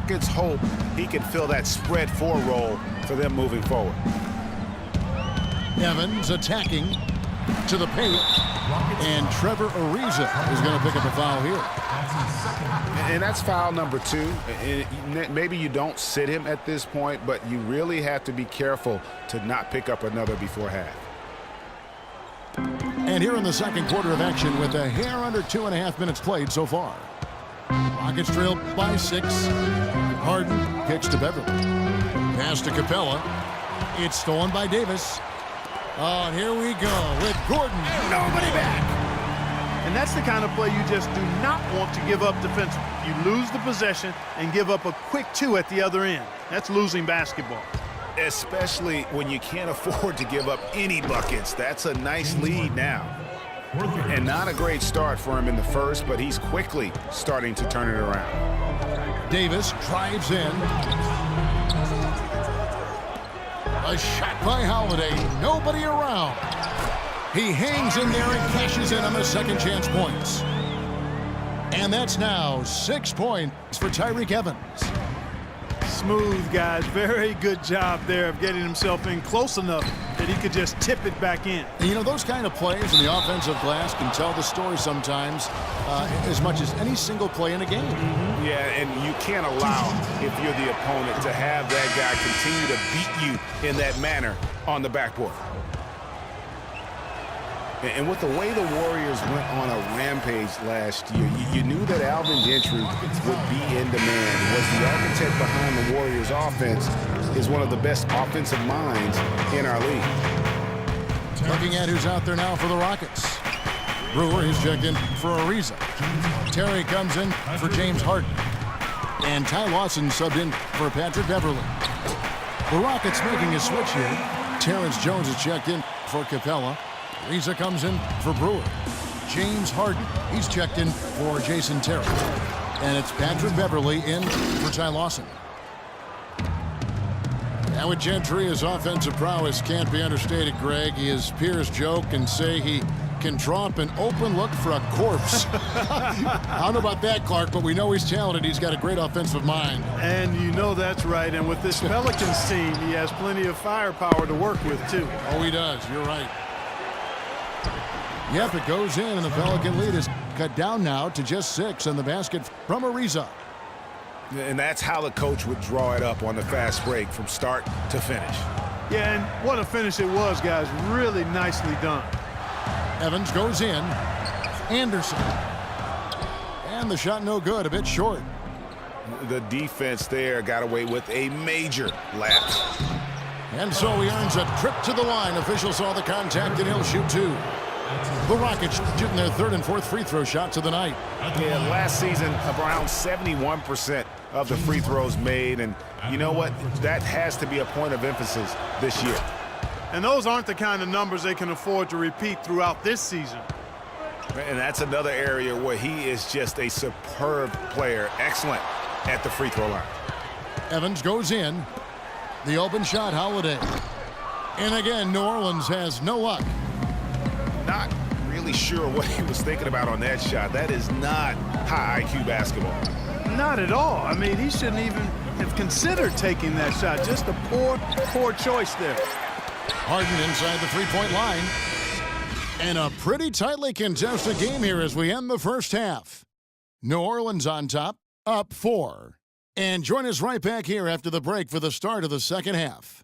Rockets hope he can fill that spread 4 role for them moving forward. Evans attacking to the paint, and Trevor Ariza is going to pick up a foul here. And that's foul number 2. Maybe you don't sit him at this point, but you really have to be careful to not pick up another before half. And here in the second quarter of action with a hair under 2.5 minutes played so far. Rockets trail by 6. Harden kicks to Beverly. Pass to Capella. It's stolen by Davis. Oh, and here we go with Gordon. Nobody back. And that's the kind of play you just do not want to give up defensively. You lose the possession and give up a quick 2 at the other end. That's losing basketball. Especially when you can't afford to give up any buckets. That's a nice lead now. And not a great start for him in the first, but he's quickly starting to turn it around. Davis drives in. A shot by Holiday. Nobody around. He hangs in there and cashes in on the second chance points. And that's now 6 points for Tyreke Evans. Smooth, guys. Very good job there of getting himself in close enough that he could just tip it back in. And you know, those kind of plays in the offensive glass can tell the story sometimes as much as any single play in a game. Yeah, and you can't allow, if you're the opponent, to have that guy continue to beat you in that manner on the backboard. And with the way the Warriors went on a rampage last year, you knew that Alvin Gentry would be in demand. Was the architect behind the Warriors' offense, is one of the best offensive minds in our league. Looking at who's out there now for the Rockets. Brewer is checked in for Ariza. Terry comes in for James Harden. And Ty Lawson subbed in for Patrick Beverly. The Rockets making a switch here. Terrence Jones is checked in for Capella. Ariza comes in for Brewer. James Harden, he's checked in for Jason Terry. And it's Patrick Beverly in for Ty Lawson. Now with Gentry, his offensive prowess can't be understated, Greg. His peers joke and say he can draw up an open look for a corpse. I don't know about that, Clark, but we know he's talented. He's got a great offensive mind. And you know that's right. And with this Pelicans team, he has plenty of firepower to work with, too. Oh, he does. You're right. Yep, it goes in, and the Pelican lead is cut down now to just 6 in the basket from Ariza. And that's how the coach would draw it up on the fast break from start to finish. Yeah, and what a finish it was, guys. Really nicely done. Evans goes in. Anderson. And the shot no good, a bit short. The defense there got away with a major lapse. And so he earns a trip to the line. Officials saw the contact, and he'll shoot 2. The Rockets shooting their 3rd and 4th free throw shots of the night. Yeah, last season, around 71% of the free throws made. And you know what? That has to be a point of emphasis this year. And those aren't the kind of numbers they can afford to repeat throughout this season. And that's another area where he is just a superb player. Excellent at the free throw line. Evans goes in. The open shot, Holiday. And again, New Orleans has no luck. Not really sure what he was thinking about on that shot. That is not high IQ basketball. Not at all. I mean, he shouldn't even have considered taking that shot. Just a poor choice there. Harden inside the three-point line. And a pretty tightly contested game here as we end the first half. New Orleans on top, up 4. And join us right back here after the break for the start of the second half.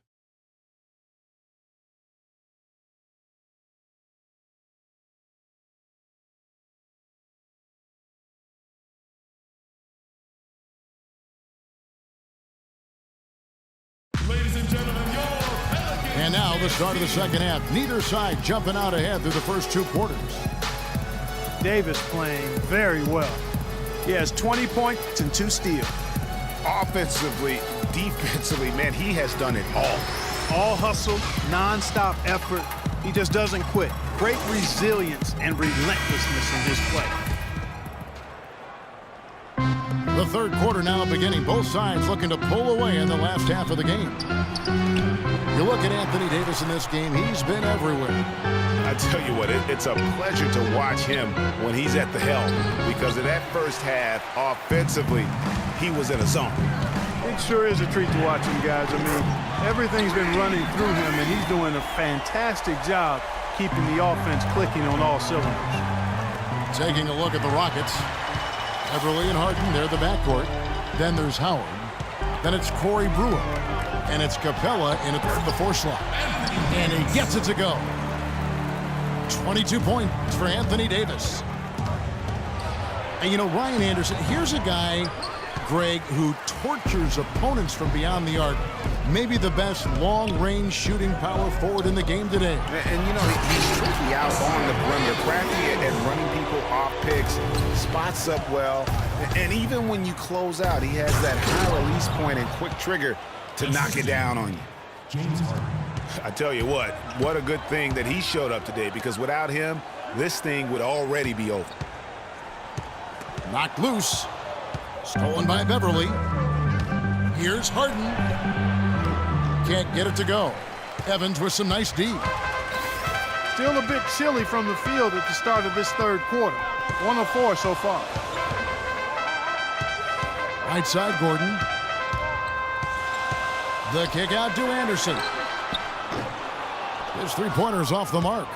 Ladies and gentlemen, your Pelicans. And now the start of the second half. Neither side jumping out ahead through the first 2 quarters. Davis playing very well. He has 20 points and 2 steals. Offensively, defensively, man, he has done it all. All hustle, non-stop effort. He just doesn't quit. Great resilience and relentlessness in his play. The third quarter now beginning. Both sides looking to pull away in the last half of the game. You look at Anthony Davis in this game, he's been everywhere. I tell you what, it's a pleasure to watch him when he's at the helm, because in that first half, offensively, he was in a zone. It sure is a treat to watch him, guys. I mean, everything's been running through him, and he's doing a fantastic job keeping the offense clicking on all cylinders. Taking a look at the Rockets. Beverly and Harden, they're the backcourt. Then there's Howard. Then it's Corey Brewer. And it's Capella in at the 4 slot. And he gets it to go. 22 points for Anthony Davis. And you know, Ryan Anderson, here's a guy, Greg, who tortures opponents from beyond the arc. Maybe the best long-range shooting power forward in the game today. And you know, he's tricky out on the perimeter, crafty at running people off picks, spots up well, and even when you close out, he has that high release point and quick trigger to knock it down on you. James Harden. I tell you what a good thing that he showed up today, because without him, this thing would already be over. Knocked loose. Stolen by Beverly. Here's Harden. Can't get it to go. Evans with some nice D. Still a bit chilly from the field at the start of this third quarter. 1 of 4 so far. Right side, Gordon. The kick out to Anderson. His 3-pointers off the mark.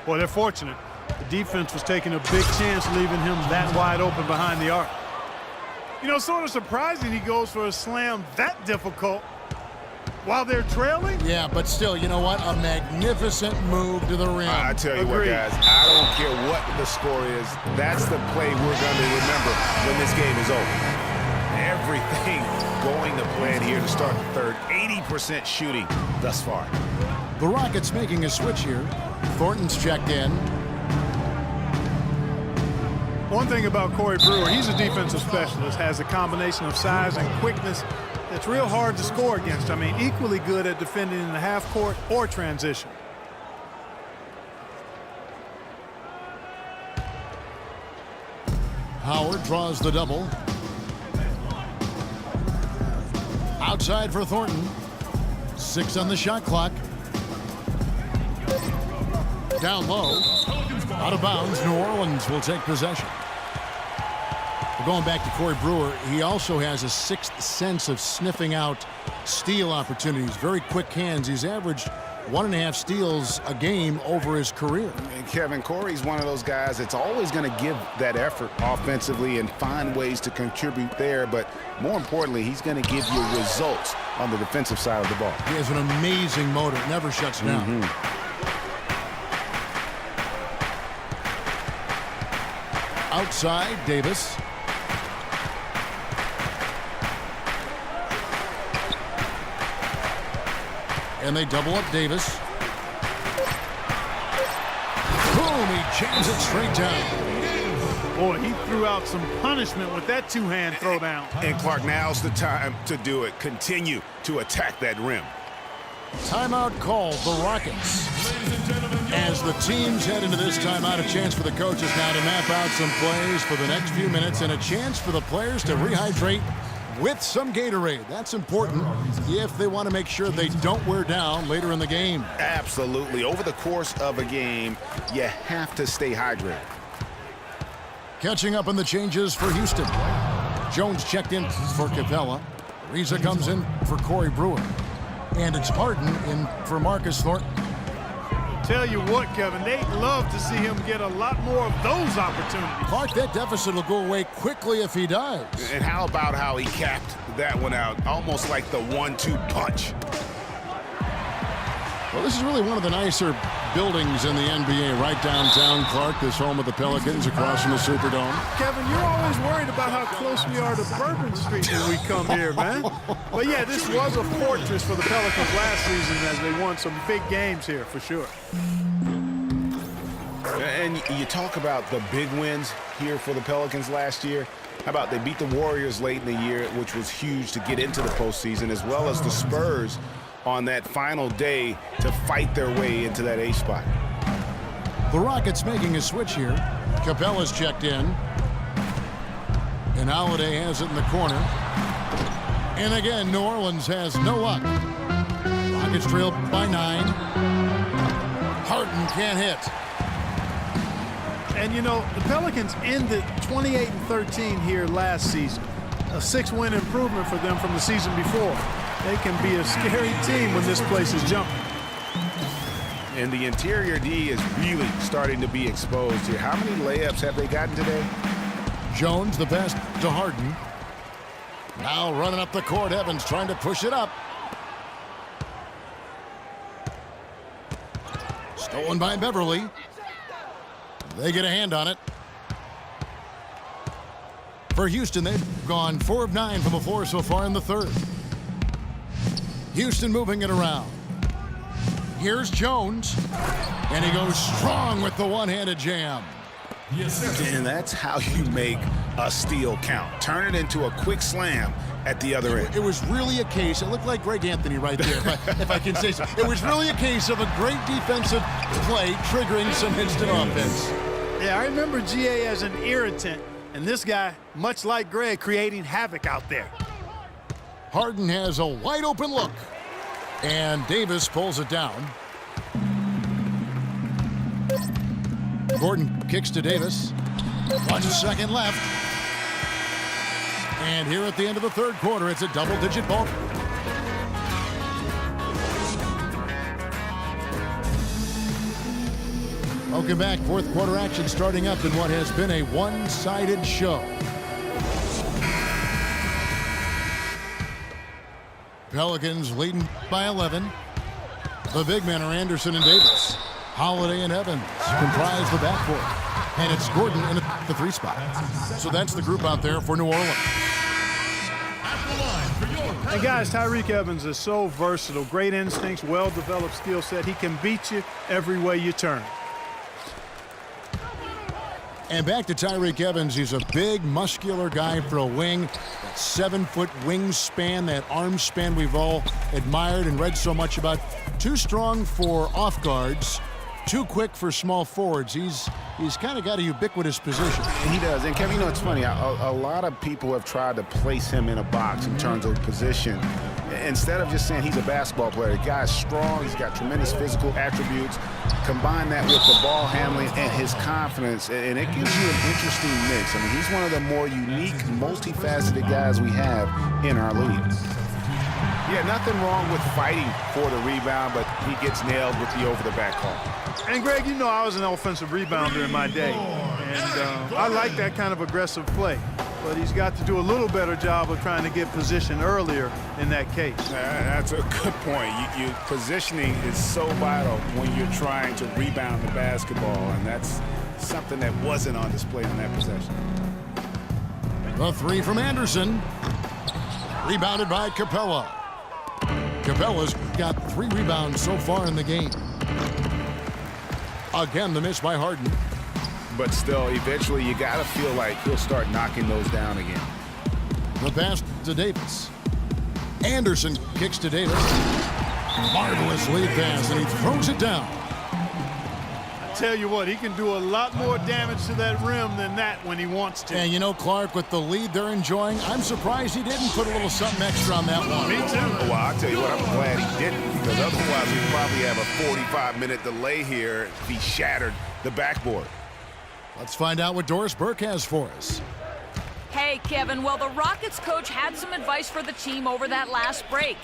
Boy, they're fortunate. The defense was taking a big chance, leaving him that wide open behind the arc. You know, sort of surprising he goes for a slam that difficult while they're trailing. Yeah, but still, you know what? A magnificent move to the rim. I tell you what, guys, I don't care what the score is. That's the play we're going to remember when this game is over. Everything going to plan here to start the third. 80% shooting thus far. The Rockets making a switch here. Thornton's checked in. One thing about Corey Brewer, he's a defensive specialist, has a combination of size and quickness that's real hard to score against. I mean, equally good at defending in the half court or transition. Howard draws the double. Outside for Thornton. 6 on the shot clock. Down low. Out of bounds. New Orleans will take possession. Going back to Corey Brewer, he also has a 6th sense of sniffing out steal opportunities. Very quick hands. He's averaged 1.5 steals a game over his career. And Kevin, Corey's one of those guys that's always going to give that effort offensively and find ways to contribute there. But more importantly, he's going to give you results on the defensive side of the ball. He has an amazing motor. Never shuts down. Outside, Davis. And they double up Davis. Boom, he jams it straight down. Boy, he threw out some punishment with that two-hand throwdown. And Clark, now's the time to do it. Continue to attack that rim. Timeout called, the Rockets. As the teams head into this timeout, a chance for the coaches now to map out some plays for the next few minutes and a chance for the players to rehydrate with some Gatorade. That's important if they want to make sure they don't wear down later in the game. Absolutely. Over the course of a game, you have to stay hydrated. Catching up on the changes for Houston. Jones checked in for Capella. Ariza comes in for Corey Brewer. And it's Harden in for Marcus Thornton. Tell you what, Kevin, they'd love to see him get a lot more of those opportunities. Clark, that deficit will go away quickly if he does. And how about how he capped that one out? Almost like the 1-2 punch. Well, this is really one of the nicer buildings in the NBA, right downtown, Clark, this home of the Pelicans across from the Superdome. Kevin, you're always worried about how close we are to Bourbon Street when we come here, man. But yeah, this was a fortress for the Pelicans last season as they won some big games here, for sure. And you talk about the big wins here for the Pelicans last year. How about they beat the Warriors late in the year, which was huge to get into the postseason, as well as the Spurs on that final day to fight their way into that 8th spot. The Rockets making a switch here. Capella's checked in. And Holiday has it in the corner. And again, New Orleans has no luck. Rockets trail by 9. Harden can't hit. And, you know, the Pelicans ended 28-13 here last season. a 6-win improvement for them from the season before. They can be a scary team when this place is jumping. And the interior D is really starting to be exposed here. How many layups have they gotten today? Jones, the pass to Harden. Now running up the court, Evans trying to push it up. Stolen by Beverly. They get a hand on it. For Houston, they've gone 4 of 9 from the floor so far in the third. Houston moving it around. Here's Jones, and he goes strong with the one-handed jam. Yes, sir. And that's how you make a steal count. Turn it into a quick slam at the other end. It was really a case, it looked like Greg Anthony right there, if I can say so. It was really a case of a great defensive play triggering some instant offense. Yeah, I remember GA as an irritant, and this guy, much like Greg, creating havoc out there. Harden has a wide open look, and Davis pulls it down. Gordon kicks to Davis. 1 second left. And here at the end of the third quarter, it's a double-digit ball. Welcome back. Fourth quarter action starting up in what has been a one-sided show. Pelicans leading by 11. The big men are Anderson and Davis. Holiday and Evans comprise the backcourt. And it's Gordon in the 3 spot. So that's the group out there for New Orleans. And guys, Tyreke Evans is so versatile. Great instincts, well-developed skill set. He can beat you every way you turn. And back to Tyreke Evans. He's a big, muscular guy for a wing. That 7-foot wingspan, that arm span we've all admired and read so much about. Too strong for off guards, too quick for small forwards. He's kind of got a ubiquitous position. He does. And Kevin, you know, it's funny. A lot of people have tried to place him in a box in terms of position. Instead of just saying he's a basketball player, the guy's strong, he's got tremendous physical attributes. Combine that with the ball handling and his confidence, and it gives you an interesting mix. I mean, he's one of the more unique, multifaceted guys we have in our league. Yeah, nothing wrong with fighting for the rebound, but he gets nailed with the over-the-back call. And Greg, you know I was an offensive rebounder in my day, and I like that kind of aggressive play. But he's got to do a little better job of trying to get position earlier in that case. That's a good point. Positioning is so vital when you're trying to rebound the basketball, and that's something that wasn't on display in that possession. The 3 from Anderson. Rebounded by Capella. Capella's got 3 rebounds so far in the game. Again, the miss by Harden. But still, eventually, you got to feel like he'll start knocking those down again. The pass to Davis. Anderson kicks to Davis. Marvelous lead pass, and he throws it down. I tell you what, he can do a lot more damage to that rim than that when he wants to. And you know, Clark, with the lead they're enjoying, I'm surprised he didn't put a little something extra on that one. Me too. Well, I'll tell you what, I'm glad he didn't, because otherwise we'd probably have a 45-minute delay here if he shattered the backboard. Let's find out what Doris Burke has for us. Hey, Kevin. Well, the Rockets coach had some advice for the team over that last break.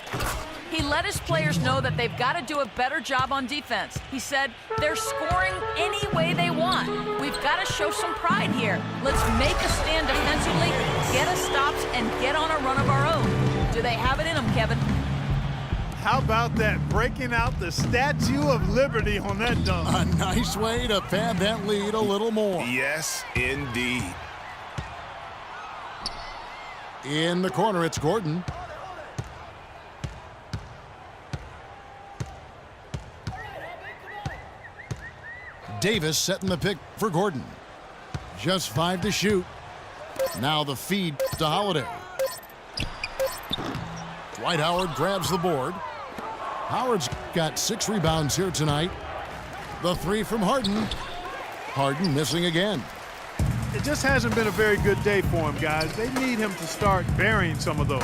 He let his players know that they've got to do a better job on defense. He said, they're scoring any way they want. We've got to show some pride here. Let's make a stand defensively, get us stops, and get on a run of our own. Do they have it in them, Kevin? How about that, breaking out the Statue of Liberty on that dunk? A nice way to pad that lead a little more. Yes, indeed. In the corner, it's Gordon. Davis setting the pick for Gordon. Just 5 to shoot. Now the feed to Holiday. Dwight Howard grabs the board. Howard's got 6 rebounds here tonight. The 3 from Harden. Harden missing again. It just hasn't been a very good day for him, guys. They need him to start burying some of those.